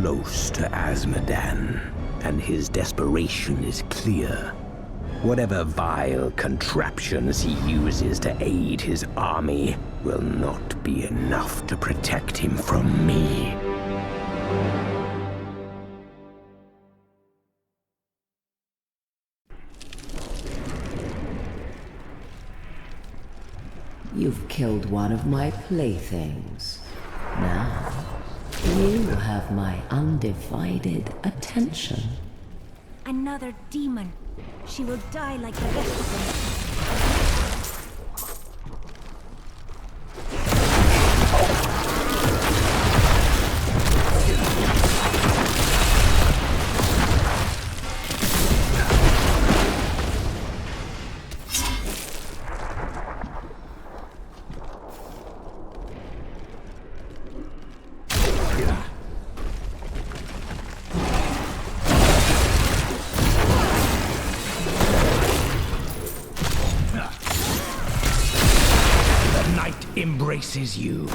close to Azmodan, and his desperation is clear. Whatever vile contraptions he uses to aid his army will not be enough to protect him from me. You've killed one of my playthings. Now, you have my undivided attention. Another demon. She will die like the rest of them. Embraces you.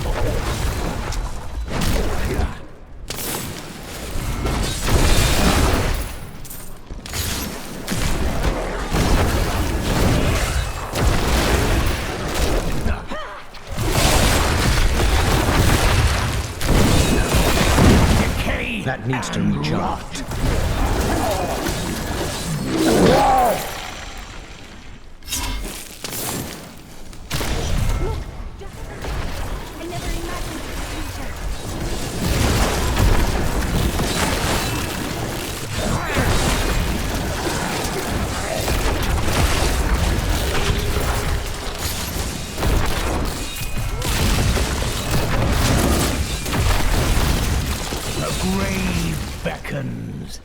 That needs to recharge. Beckons.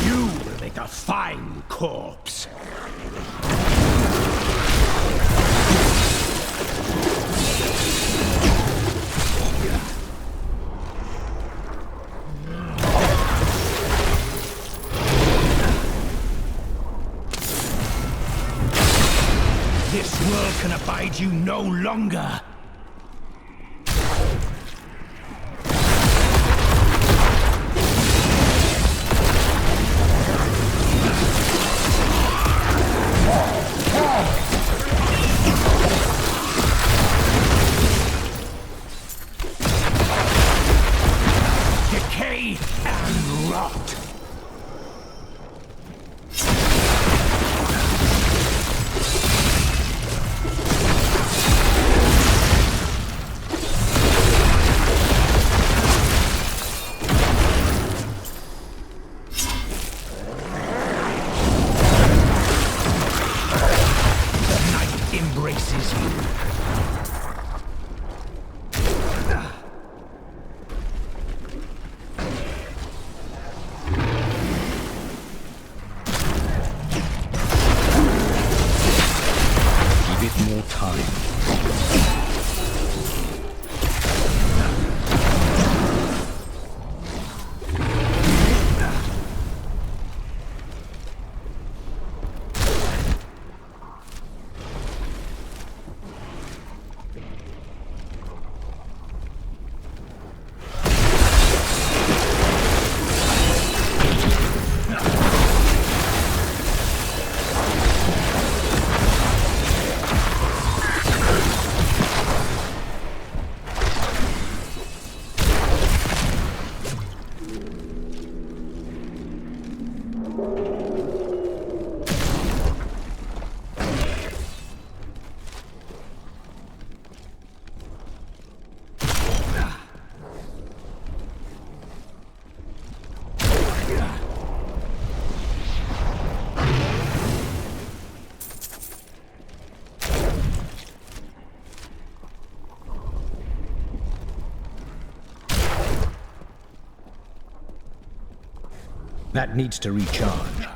You will make a fine corpse. This world can abide you no longer! Decay and rot! Embraces you. Give it more time. That needs to recharge.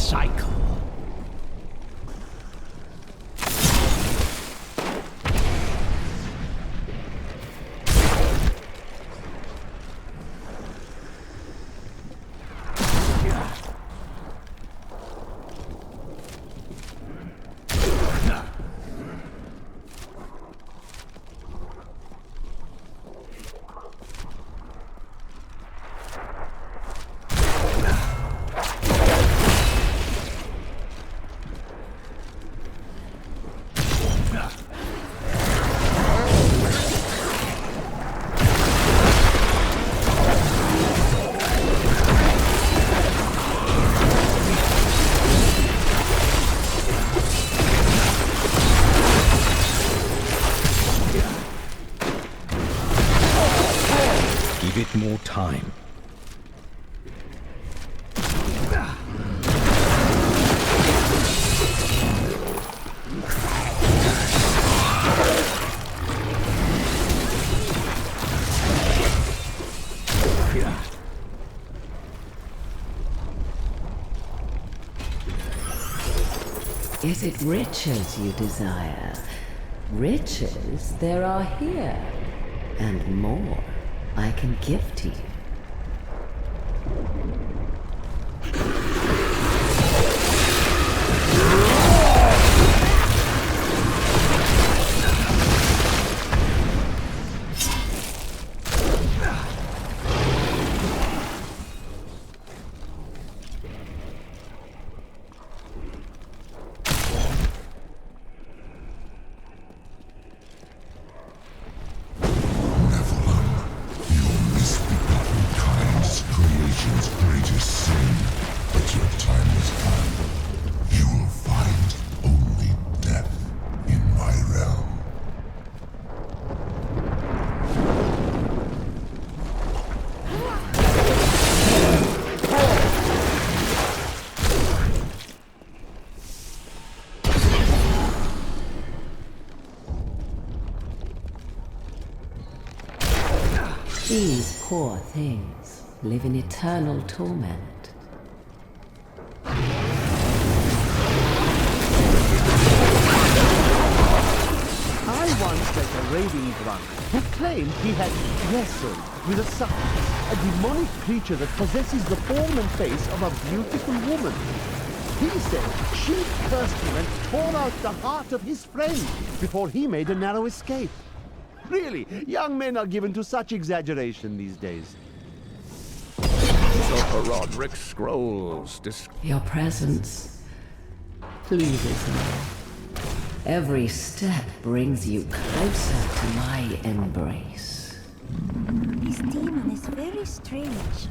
cycle. Give it more time. Is it riches you desire? Riches there are here, and more I can give to you. These poor things live in eternal torment. I once met a raving drunk who claimed he had wrestled with a succubus, a demonic creature that possesses the form and face of a beautiful woman. He said she cursed him and tore out the heart of his friend before he made a narrow escape. Really, young men are given to such exaggeration these days. Sir Roderick's scrolls. Your presence pleases me. Every step brings you closer to my embrace. This demon is very strange.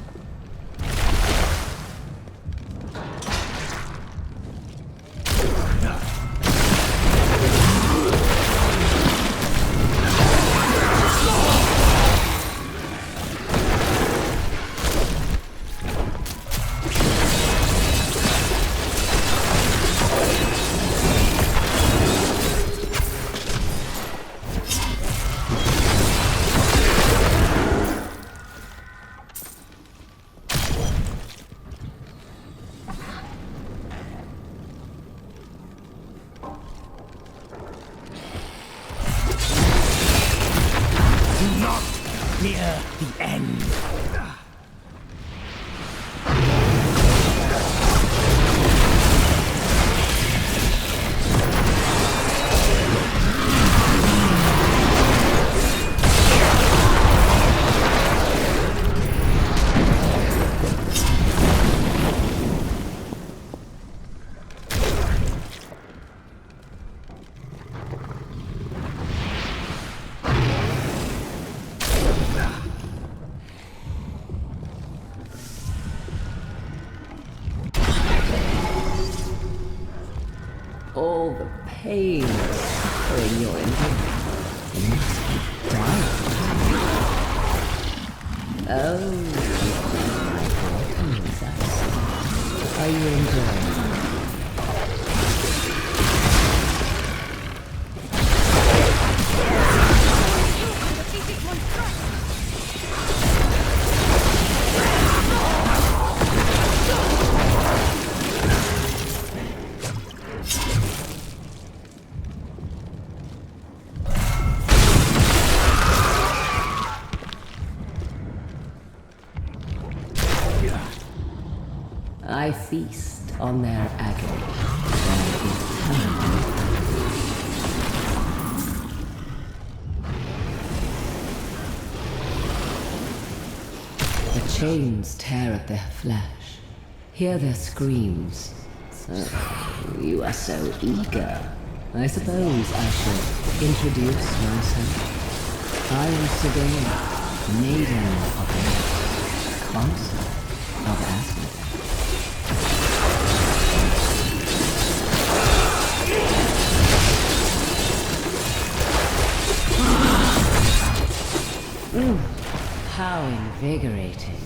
Near the end. All the pain and suffering you're enduring must be done. Oh, my buttons, I see. Are you enjoying it? I feast on their agony, their eternal. The chains tear at their flesh. Hear their screams. So, you are so eager. I suppose I should introduce myself. I am Sedaine, maiden of Earth, consort of Asmodee. How invigorating.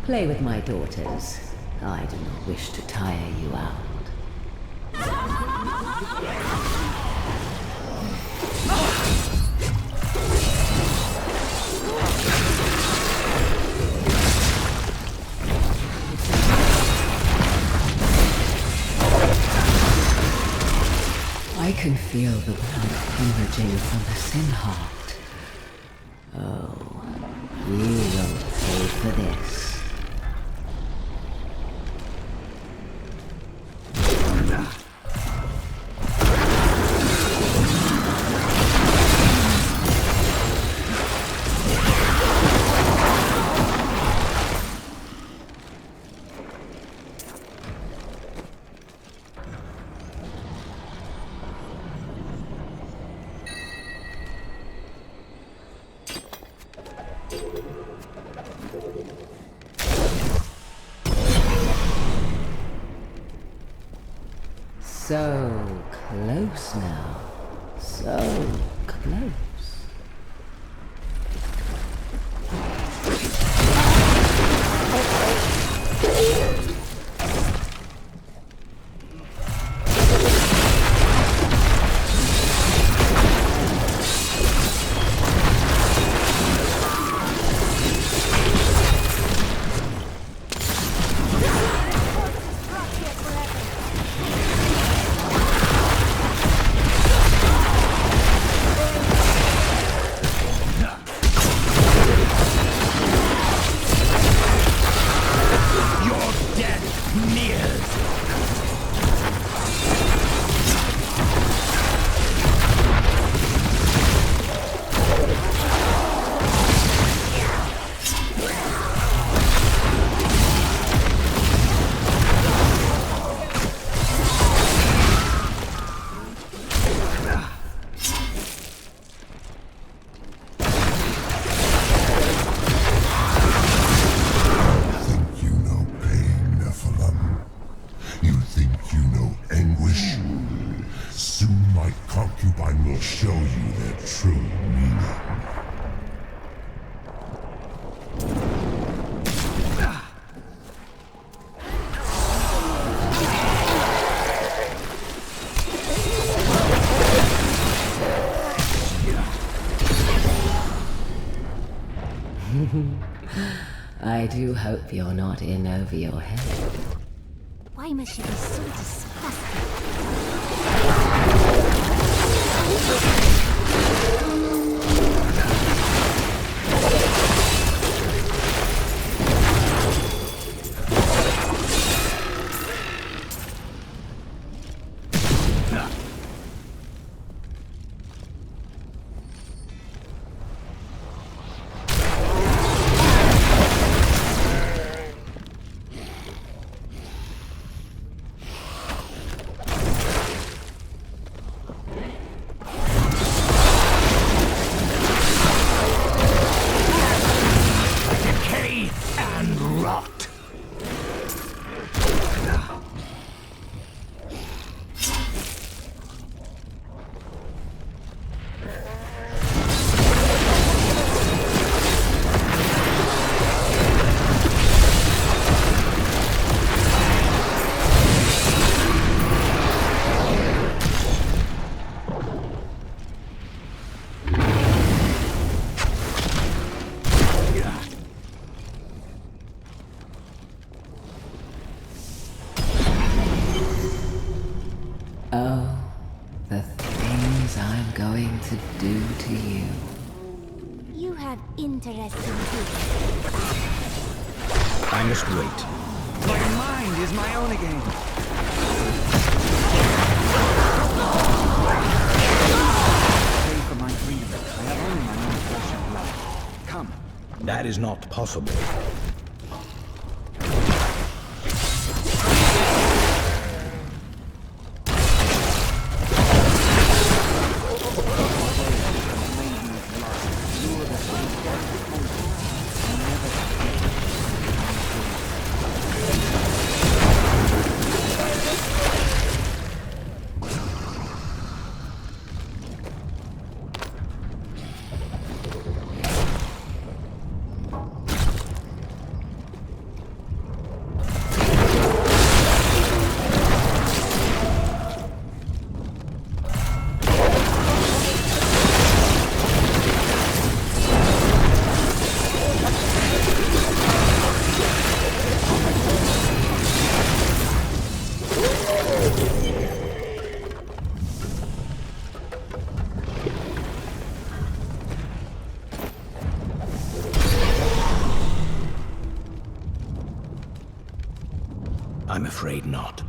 Play with my daughters. I do not wish to tire you out. I can feel the blood hemorrhaging from the sin heart. Oh, you will pay for this. So close now. So close. I do hope you're not in over your head. Why must you be so disgusting? Oh, the things I'm going to do to you. You have interesting teeth. I must wait. My mind is my own again. Pay for my freedom. I have only my own flesh and blood. Come. That is not possible. I'm afraid not.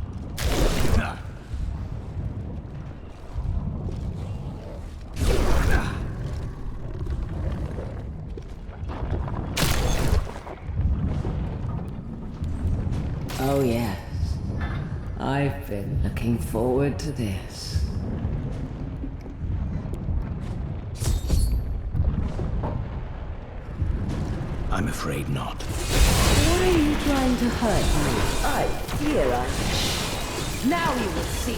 Oh yes. I've been looking forward to this. I'm afraid not. Why are you trying to hurt me? I fear I... Now you will see.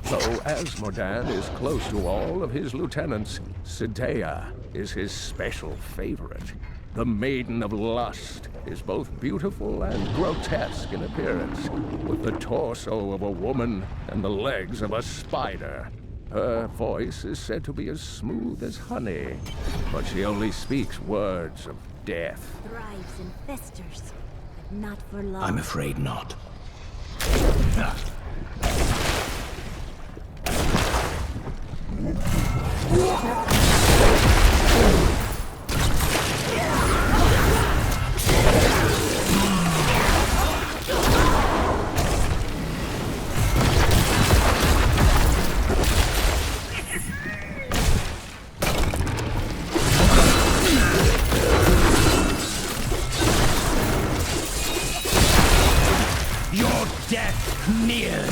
So Asmodan is close to all of his lieutenants. Sidea is his special favorite. The Maiden of Lust is both beautiful and grotesque in appearance, with the torso of a woman and the legs of a spider. Her voice is said to be as smooth as honey, but she only speaks words of death. Thrives and festers, but not for long. I'm afraid not. Your death nears.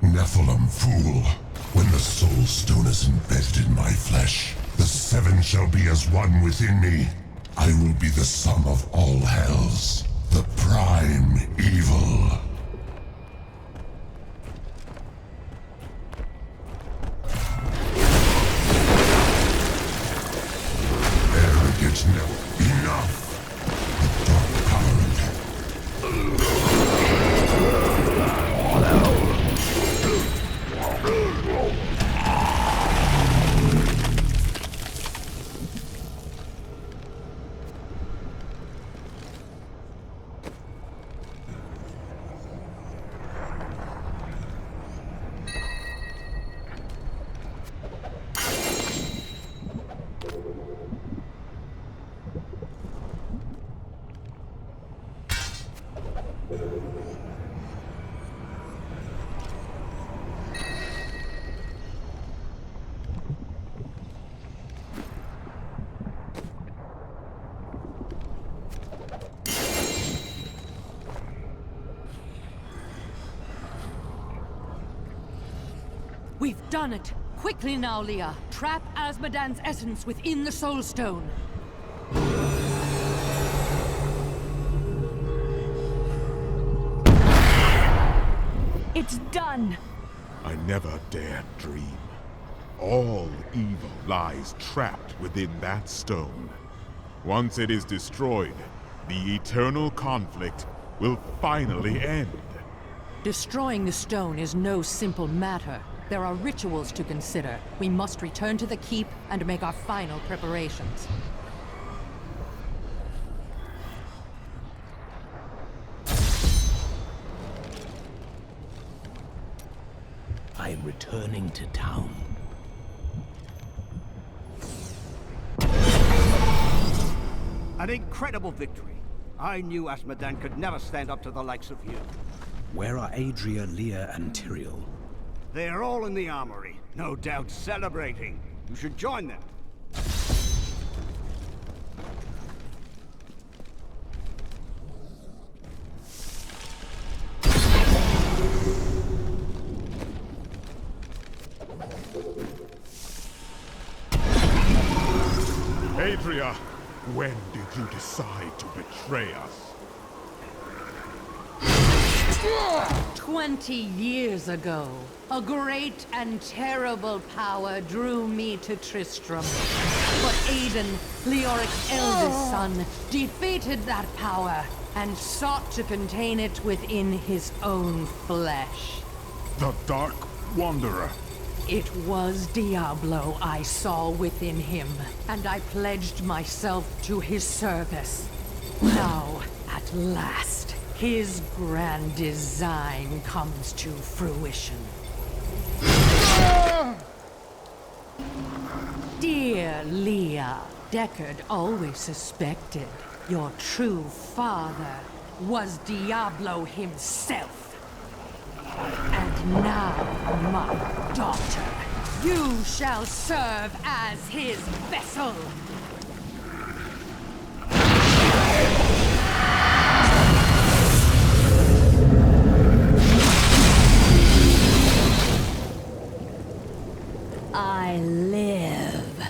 Nephilim fool, when the soul stone is embedded in my flesh, the seven shall be as one within me. I will be the sum of all hells, the prime evil. Arrogant enough. The dark power of We've done it! Quickly now, Leah. Trap Azmodan's essence within the Soul Stone. It's done! I never dared dream. All evil lies trapped within that stone. Once it is destroyed, the eternal conflict will finally end. Destroying the stone is no simple matter. There are rituals to consider. We must return to the keep and make our final preparations. I'm returning to town. An incredible victory. I knew Azmodan could never stand up to the likes of you. Where are Adria, Leah, and Tyrael? They're all in the armory, no doubt celebrating. You should join them. Adria, when did you decide to betray us? 20 years ago, a great and terrible power drew me to Tristram. But Aiden, Leoric's eldest son, defeated that power and sought to contain it within his own flesh. The Dark Wanderer. It was Diablo I saw within him, and I pledged myself to his service. Now, at last, his grand design comes to fruition. Dear Leah, Deckard always suspected your true father was Diablo himself. And now, my daughter, you shall serve as his vessel. I live.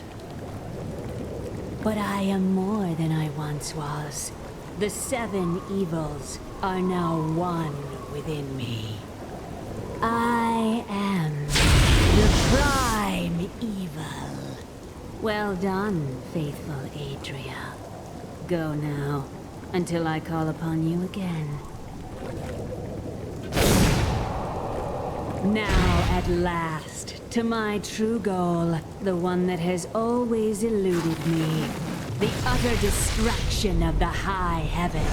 But I am more than I once was. The 7 evils are now one within me. I am the prime evil. Well done, faithful Adria. Go now, until I call upon you again. Now, at last, to my true goal, the one that has always eluded me. The utter destruction of the high heavens.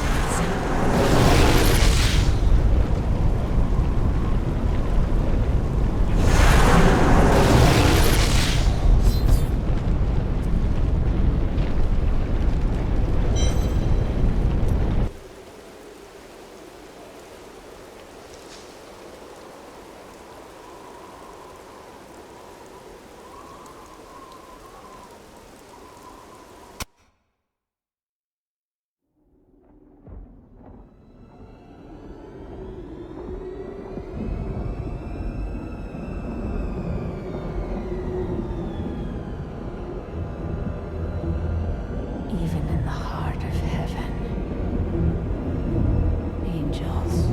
Even in the heart of heaven, angels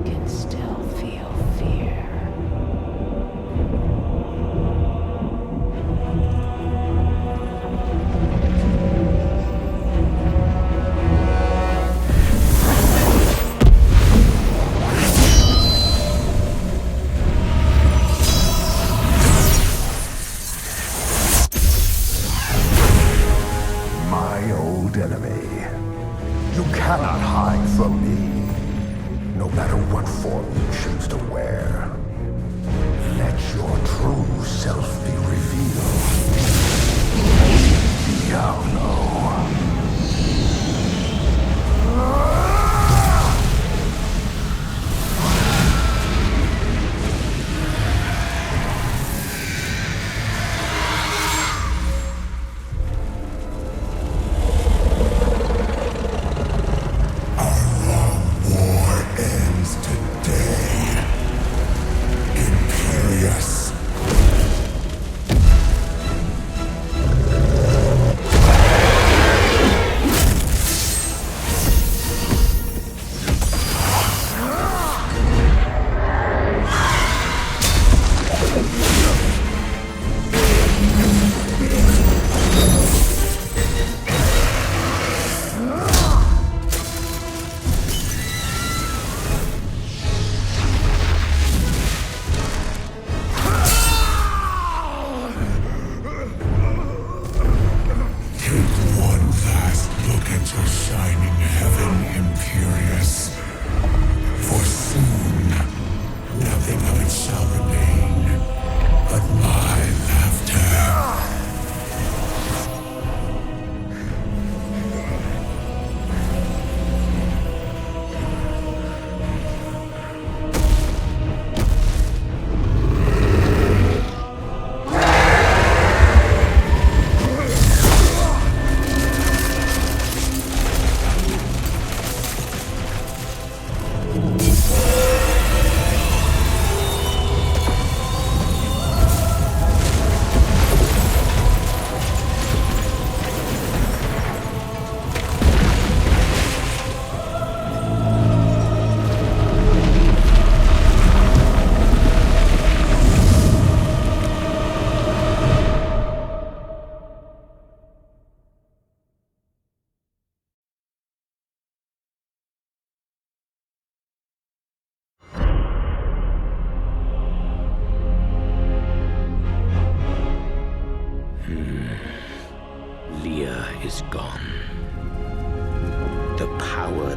can still feel fear. My old enemy. You cannot hide from me, no matter what form you choose to wear. Let your true self be revealed. Diablo. War ends today. Imperious.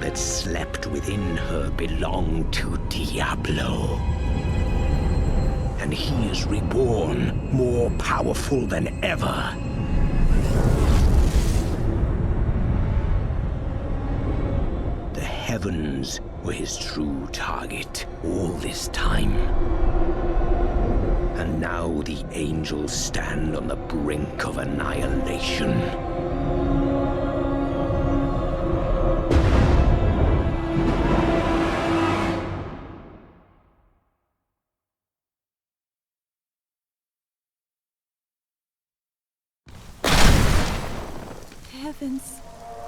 that slept within her belonged to Diablo. And he is reborn, more powerful than ever. The heavens were his true target all this time. And now the angels stand on the brink of annihilation. Heavens,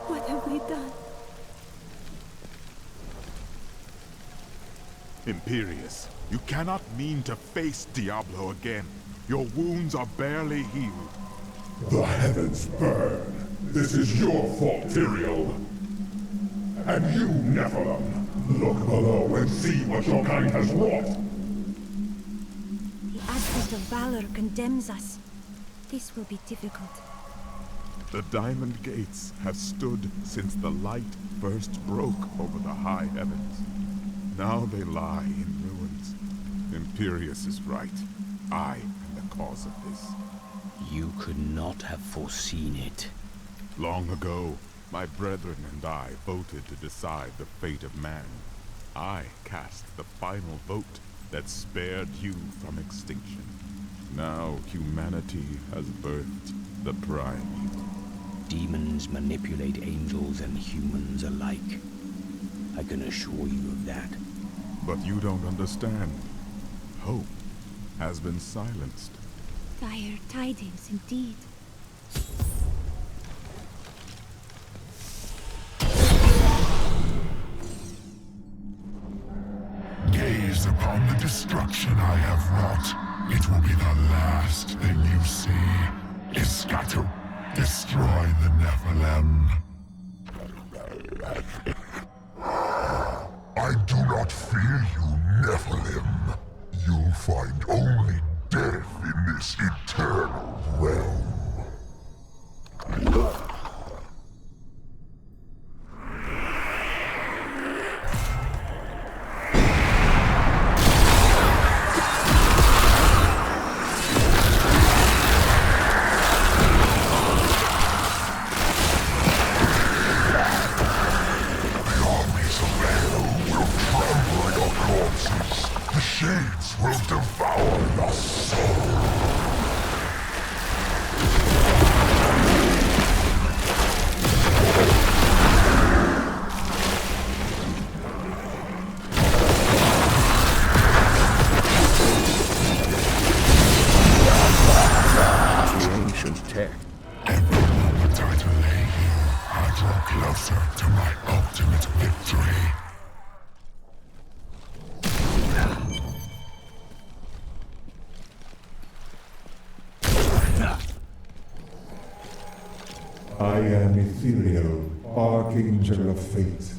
what have we done? Imperious, you cannot mean to face Diablo again. Your wounds are barely healed. The heavens burn. This is your fault, Tyrael. And you, Nephilim, look below and see what your kind has wrought. The advent of valor condemns us. This will be difficult. The Diamond Gates have stood since the light first broke over the high heavens. Now they lie in ruins. Imperious is right. I am the cause of this. You could not have foreseen it. Long ago, my brethren and I voted to decide the fate of man. I cast the final vote that spared you from extinction. Now humanity has birthed the prime evil. Demons manipulate angels and humans alike. I can assure you of that. But you don't understand. Hope has been silenced. Dire tidings indeed. Gaze upon the destruction I have wrought. It will be the last thing you see. Iskatu, destroy the Nephilim. I do not fear you, Nephilim. You'll find only death in this eternal realm. Shades will devour your soul. The ancient tech. Every moment I delay here, I draw closer to my ultimate victory. I am Ethereal, Archangel of Fate.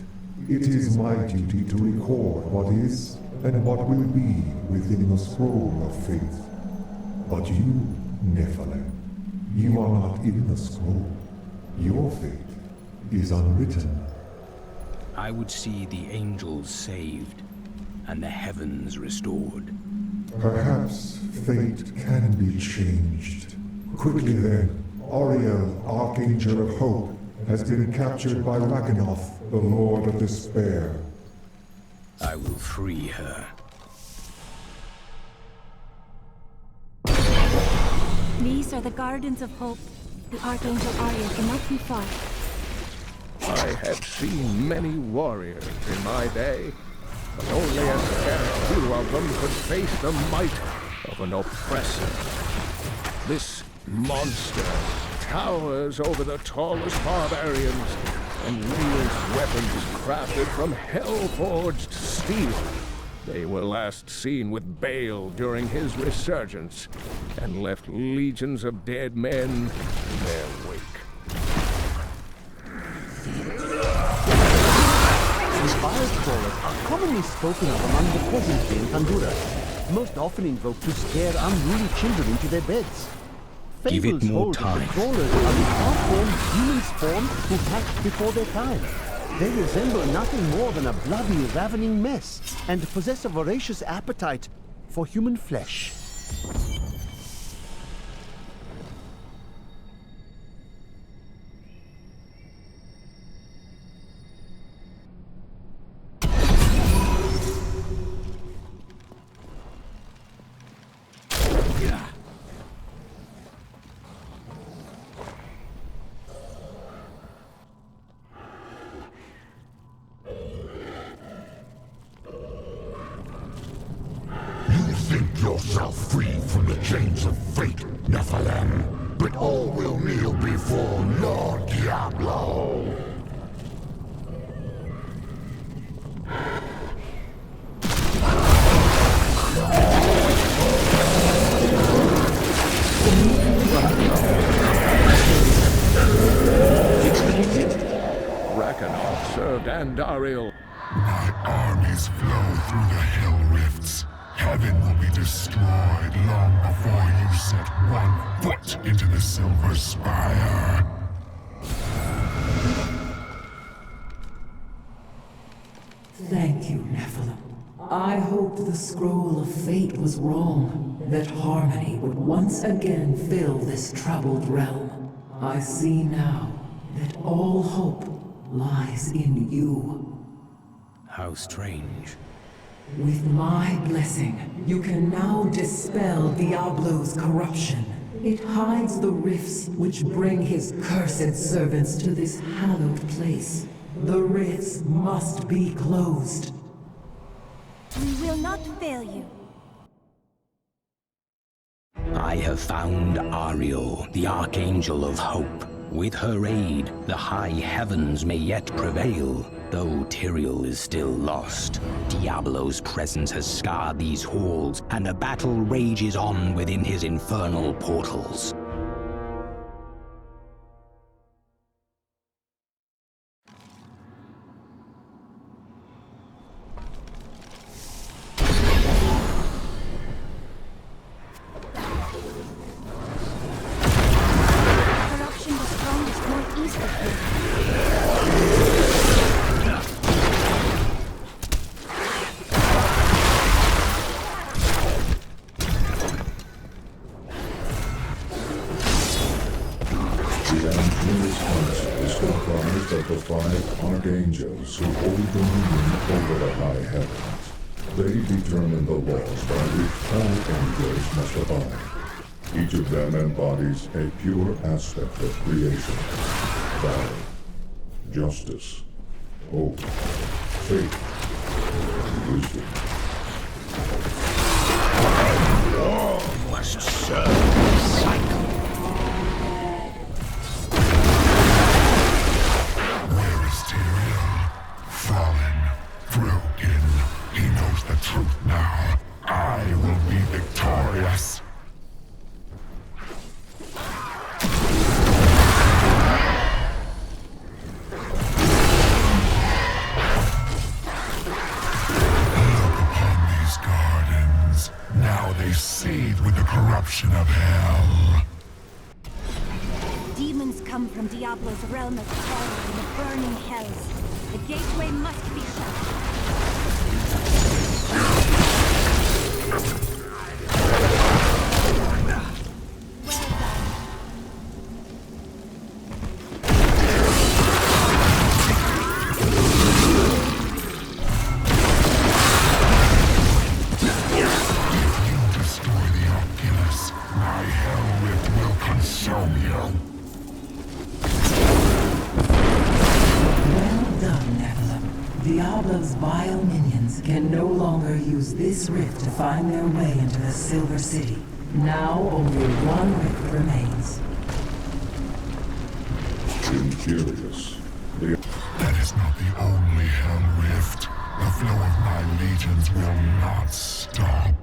It is my duty to record what is and what will be within the scroll of fate. But you, Nephilim, you are not in the scroll. Your fate is unwritten. I would see the angels saved and the heavens restored. Perhaps fate can be changed. Quickly then, Ariel, Archangel of Hope, has been captured by Raganoth, the Lord of Despair. I will free her. These are the Gardens of Hope. The Archangel Ariel cannot be far. I have seen many warriors in my day, but only a scarce few of them could face the might of an oppressor. This monster towers over the tallest barbarians and wields weapons crafted from hell-forged steel. They were last seen with Baal during his resurgence and left legions of dead men in their wake. Spire crawlers are commonly spoken of among the peasantry in Honduras, most often invoked to scare unruly children into their beds. Give it Fables more hold that time. the crawlers are the half-formed human spawn who hatched before their time. They resemble nothing more than a bloody, ravening mess, and possess a voracious appetite for human flesh. Yourself free from the chains of fate, Nephilim, but all will kneel before Lord Diablo. Rakanov served Andariel. My armies flow through the hell rifts. Heaven will be destroyed long before you set one foot into the Silver Spire. Thank you, Nephilim. I hoped the scroll of fate was wrong, that harmony would once again fill this troubled realm. I see now that all hope lies in you. How strange. With my blessing, you can now dispel Diablo's corruption. It hides the rifts which bring his cursed servants to this hallowed place. The rifts must be closed. We will not fail you. I have found Ariel, the Archangel of Hope. With her aid, the high heavens may yet prevail. Though Tyrael is still lost, Diablo's presence has scarred these halls, and a battle rages on within his infernal portals. Corruption was strongest more easily. Of the five Archangels who hold dominion over the high heavens. They determine the laws by which all angels must abide. Each of them embodies a pure aspect of creation. Valor, justice, hope, faith, and wisdom. War must serve the cycle. Fallen, broken. He knows the truth now. I will be victorious. Look upon these gardens. Now they seethe with the corruption of hell. Demons come from Diablo's realm of terror in the burning hells. The gateway must be shut. Diablo's vile minions can no longer use this rift to find their way into the Silver City. Now only one rift remains. Incurious. That is not the only hell rift. The flow of my legions will not stop.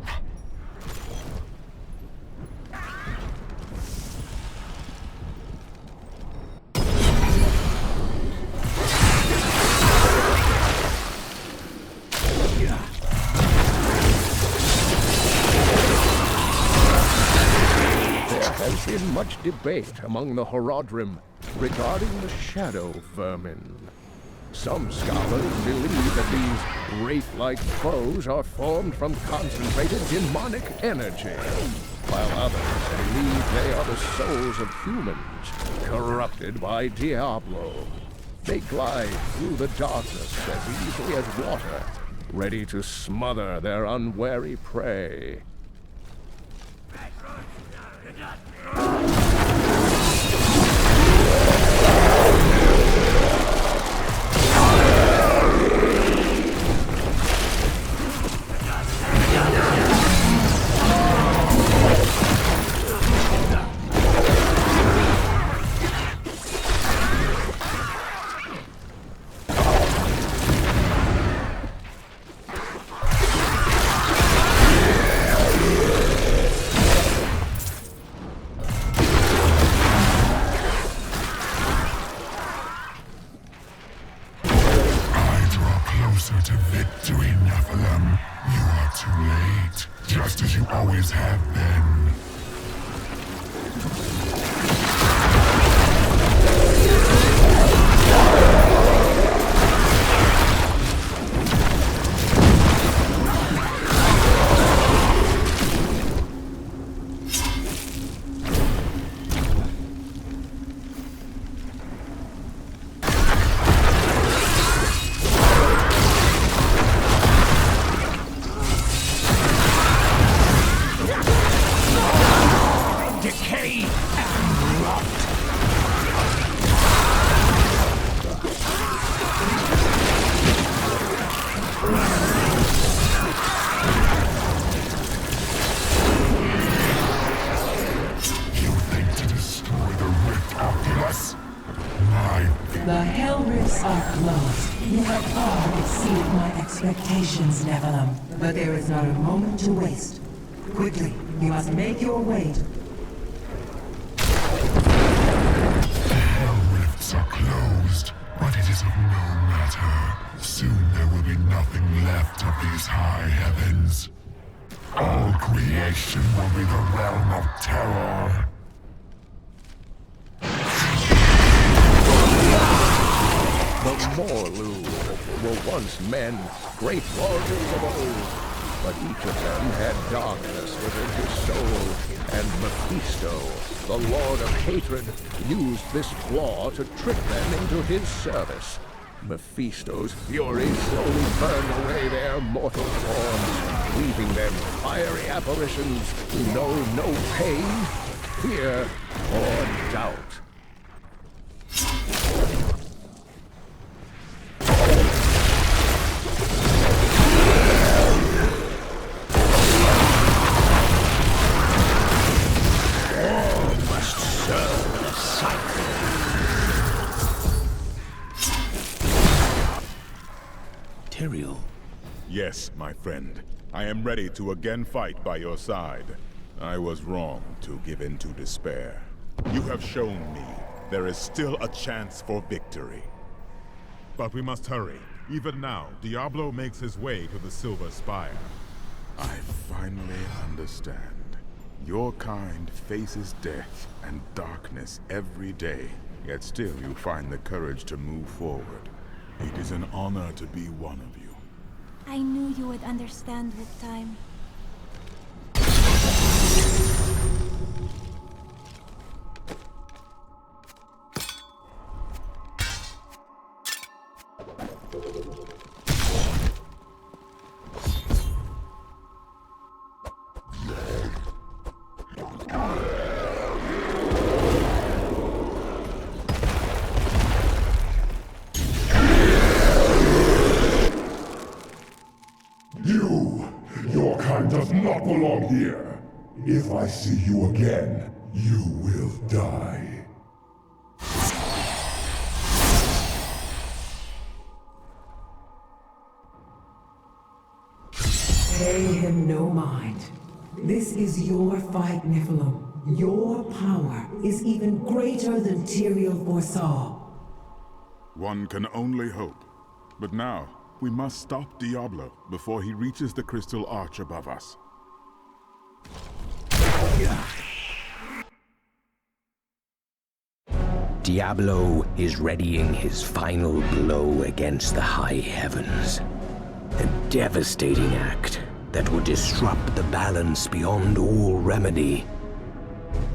There has been much debate among the Horodrim regarding the shadow vermin. Some scholars believe that these wraith-like foes are formed from concentrated demonic energy, while others believe they are the souls of humans, corrupted by Diablo. They glide through the darkness as easily as water, ready to smother their unwary prey. To victory, Nephilim. You are too late, just as you always have been. The Hell Rifts are closed. You have far exceeded my expectations, Nephilim. But there is not a moment to waste. Quickly, you must make your way to... The Hell Rifts are closed, but it is of no matter. Soon there will be nothing left of these high heavens. All creation will be the realm of terror. The Morlu were once men, great warriors of old, but each of them had darkness within his soul, and Mephisto, the Lord of Hatred, used this flaw to trick them into his service. Mephisto's fury slowly burned away their mortal forms, leaving them fiery apparitions who know no pain, fear, or doubt. Yes, my friend. I am ready to again fight by your side. I was wrong to give in to despair. You have shown me there is still a chance for victory. But we must hurry. Even now, Diablo makes his way to the Silver Spire. I finally understand. Your kind faces death and darkness every day, yet still you find the courage to move forward. It is an honor to be one of you. I knew you would understand with time. Your kind does not belong here. If I see you again, you will die. Pay him no mind. This is your fight, Nephilim. Your power is even greater than Tyrael foresaw. One can only hope. But now, we must stop Diablo before he reaches the crystal arch above us. Diablo is readying his final blow against the high heavens. A devastating act that would disrupt the balance beyond all remedy.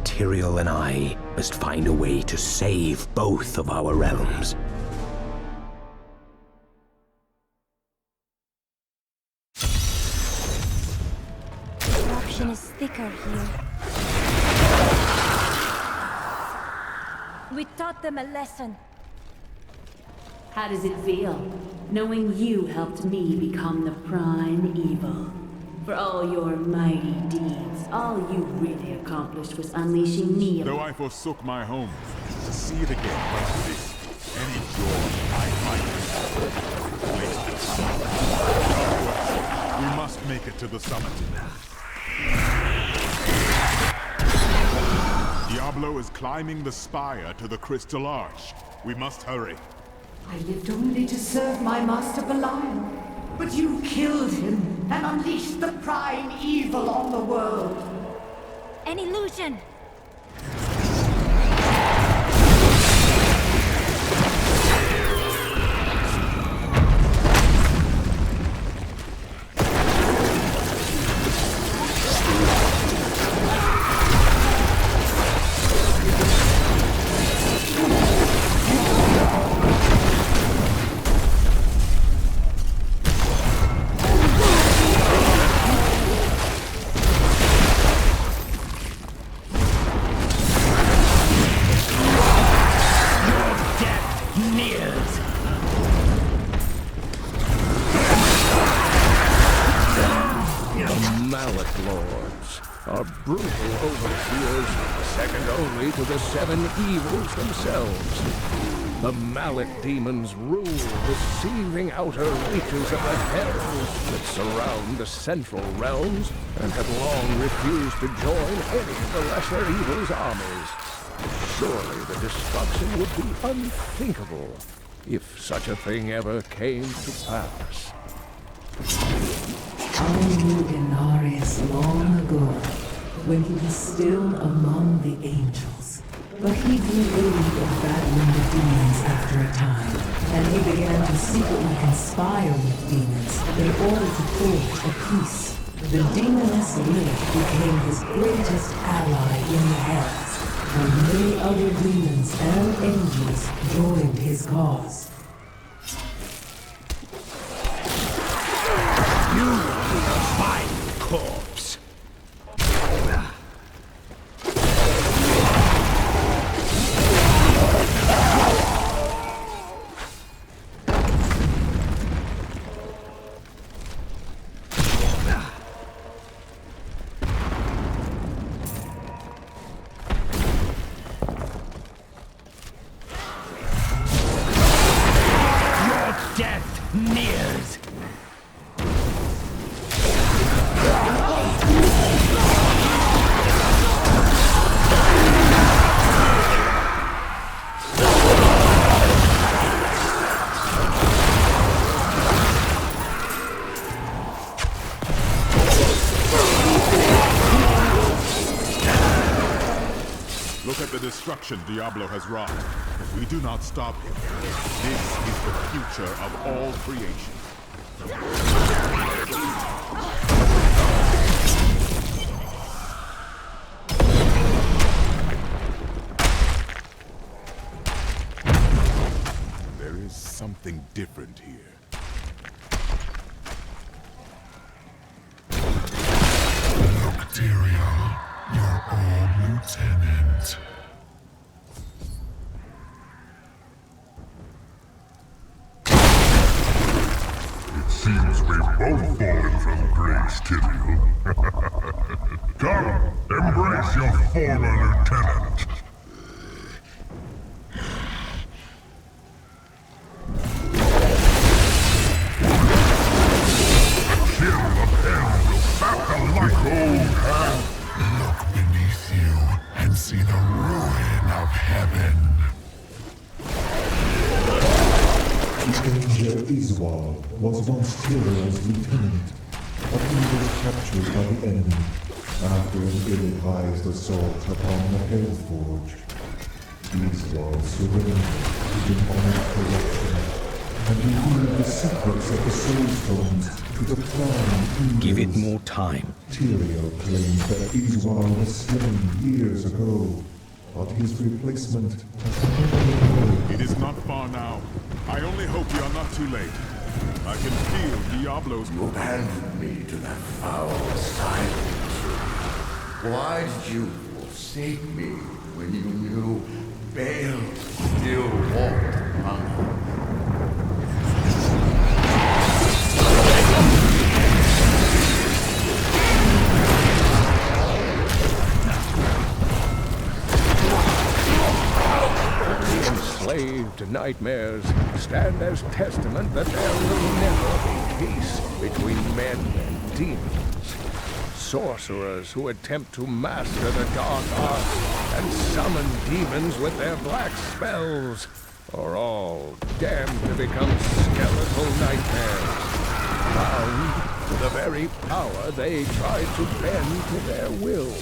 Tyrael and I must find a way to save both of our realms. Corruption is thicker here. We taught them a lesson. How does it feel, knowing you helped me become the prime evil? For all your mighty deeds, all you really accomplished was unleashing me. Though I forsook my home, to see it again was this. Any joy I might place the summit. We must make it to the summit. Diablo is climbing the spire to the Crystal Arch. We must hurry. I lived only to serve my master Belial. But you killed him and unleashed the prime evil on the world. An illusion! Brutal overseers, second only to the seven evils themselves. The Mallet demons rule the seething outer reaches of the hells that surround the central realms and have long refused to join any of the lesser evil's armies. Surely the destruction would be unthinkable if such a thing ever came to pass. I knew Inarius long ago, when he was still among the angels. But he grew weary of battling the demons after a time, and he began to secretly conspire with demons in order to forge a peace. The demoness Lilith became his greatest ally in the hells, and many other demons and angels joined his cause. You are a fine corpse. Look at the destruction Diablo has wrought. If we do not stop him, this is the future of all creation. There is something different here. Look, Tyrael, your old lieutenant. It seems we've both fallen from grace, Tyrael. Come, embrace your former lieutenant. Look beneath you and see the ruin of heaven. The Angel Iswal was once Tyrael's lieutenant, but he was captured by the enemy after an ill-advised assault upon the Hellforge. These walls surrender to demonic corruption and reveal the secrets of the soul stones to the prime. Give it more time. Tyrael claims that these one was slain years ago, but his replacement has never been. It is not far now. I only hope we are not too late. I can feel Diablo's... You abandoned me to that foul silence. Why did you forsake me when you knew Baal still walked among you? Enslaved nightmares stand as testament that there will never be peace between men and demons. Sorcerers who attempt to master the dark arts and summon demons with their black spells are all damned to become skeletal nightmares, bound to the very power they tried to bend to their will.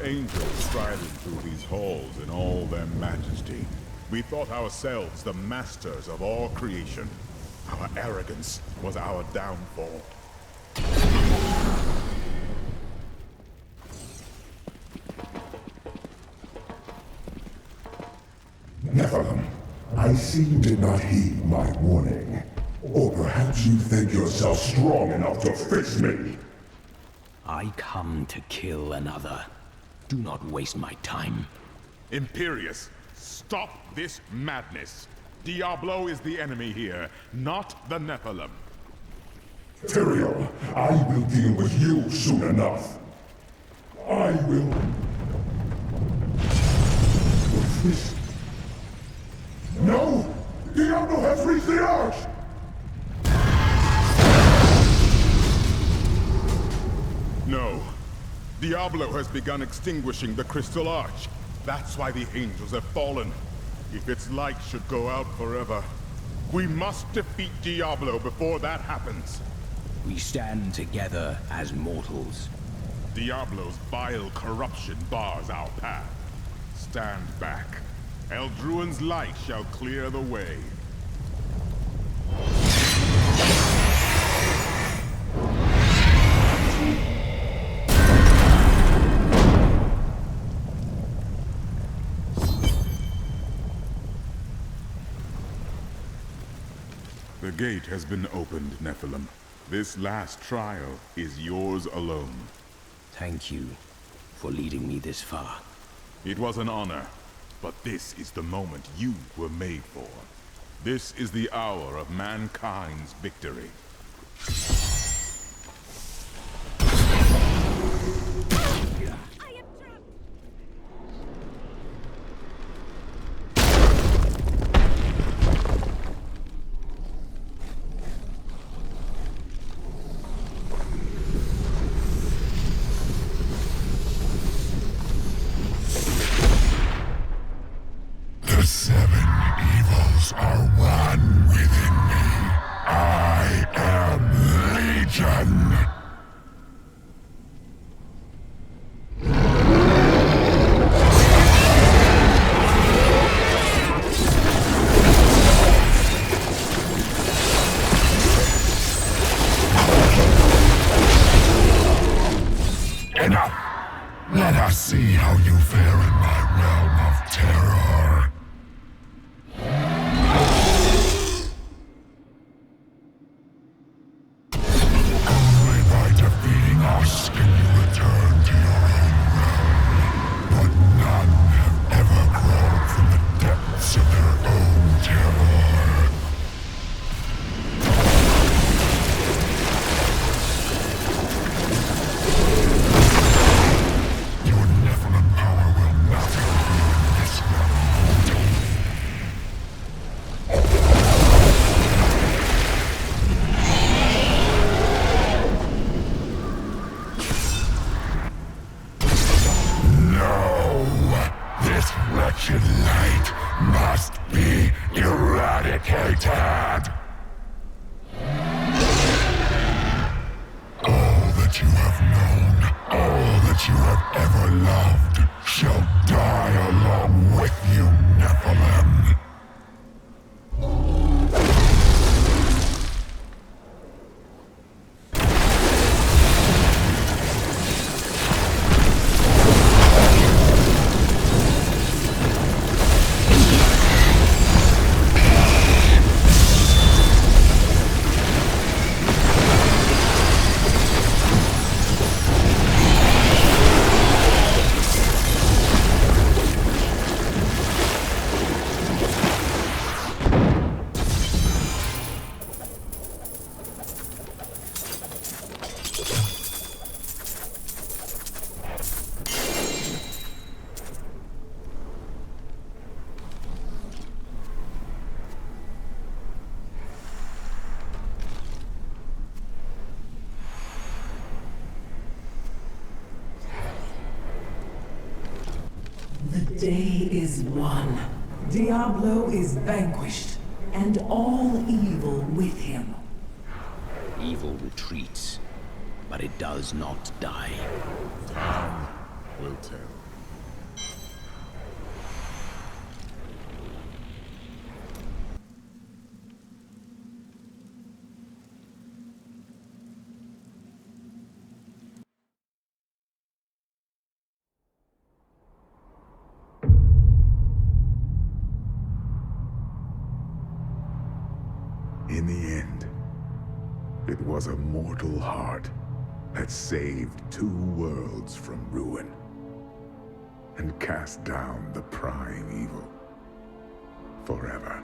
Angels striding through these halls in all their majesty. We thought ourselves the masters of all creation. Our arrogance was our downfall. Nephilim, I see you did not heed my warning. Or perhaps you think yourself strong enough to face me. I come to kill another. Do not waste my time. Imperius, stop this madness. Diablo is the enemy here, not the Nephilim. Tyrael, I will deal with you soon enough. I will... What's this? No! Diablo has reached the arch! No. Diablo has begun extinguishing the Crystal Arch. That's why the angels have fallen. If its light should go out forever, we must defeat Diablo before that happens. We stand together as mortals. Diablo's vile corruption bars our path. Stand back. Eldruin's light shall clear the way. The gate has been opened, Nephilim. This last trial is yours alone. Thank you for leading me this far. It was an honor, but this is the moment you were made for. This is the hour of mankind's victory. The seven evils are one within me. I am Legion. Enough! Let us see how you fare in my realm of terror. Only by defeating us can you return to your own realm. But none have ever crawled from the depths of their own terror. that you have known, all that you have ever loved, shall die along with you, Nephilim. The day is won. Diablo is vanquished, and all evil with him. Evil retreats, but it does not die. Time will tell. In the end, it was a mortal heart that saved 2 worlds from ruin and cast down the prying evil forever.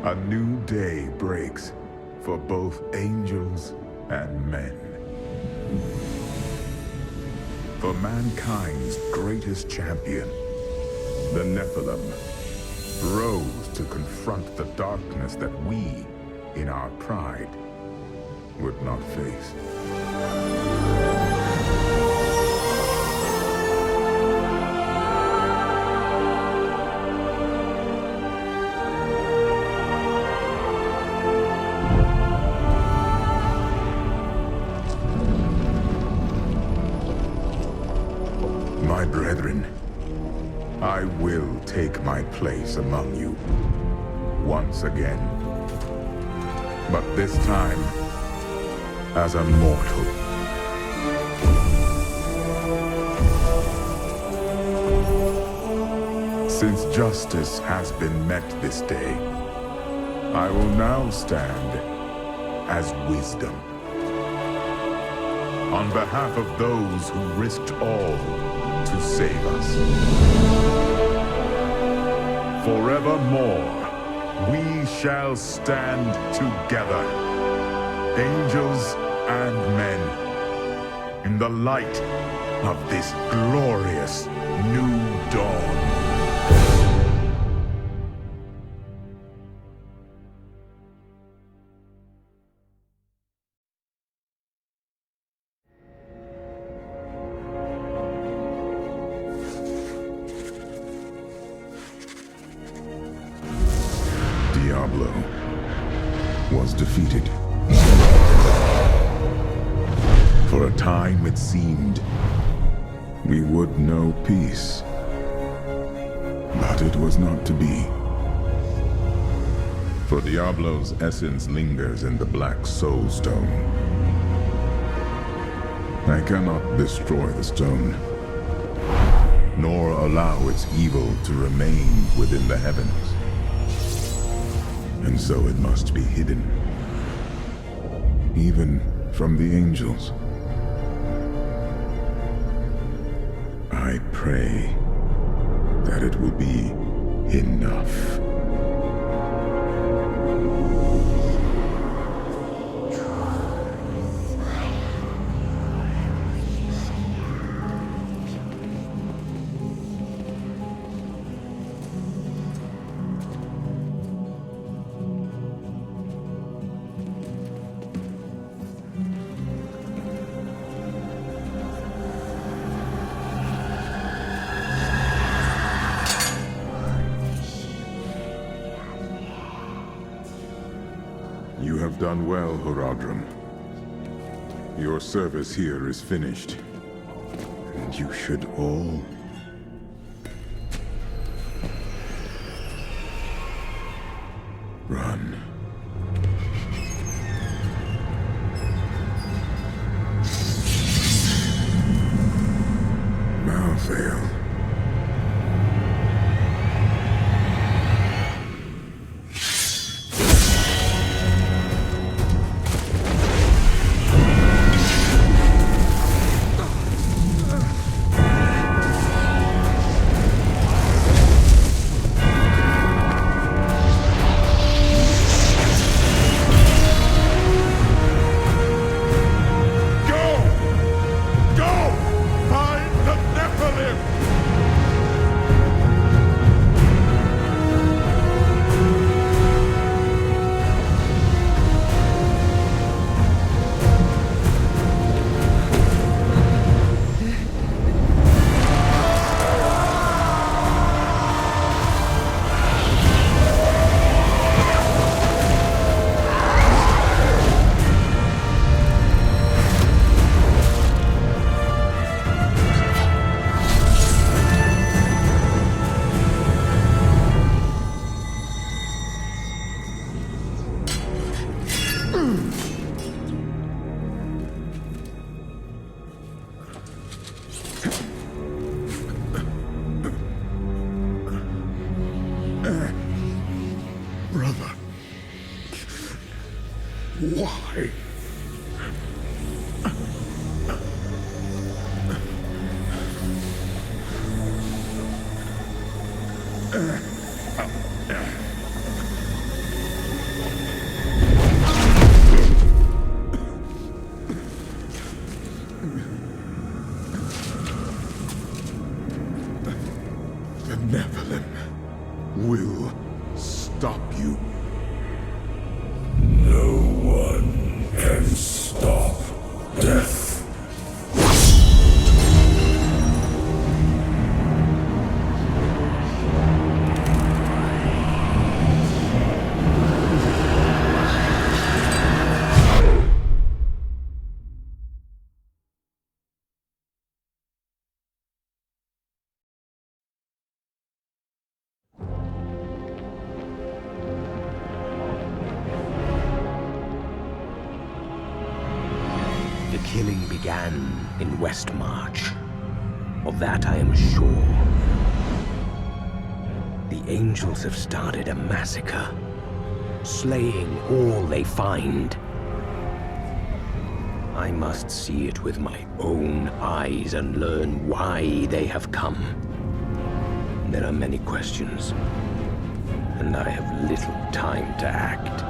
A new day breaks for both angels and men. For mankind's greatest champion, the Nephilim, rose to confront the darkness that we, in our pride, would not face. My brethren, I will take my place among you once again. But this time, as a mortal. Since justice has been met this day, I will now stand as wisdom. On behalf of those who risked all to save us. Forevermore, we shall stand together, angels and men, in the light of this glorious new dawn. Diablo was defeated. For a time it seemed we would know peace. But it was not to be. For Diablo's essence lingers in the Black Soul Stone. I cannot destroy the stone, nor allow its evil to remain within the heavens. And so it must be hidden, even from the angels. I pray that it will be enough. done well, Horadrim. Your service here is finished. And you should all... run. Malthael. Brother. Why? The Nephilim will stop you. No one can stop death. The killing began in Westmarch. Of that I am sure. The angels have started a massacre, slaying all they find. I must see it with my own eyes and learn why they have come. There are many questions, and I have little time to act.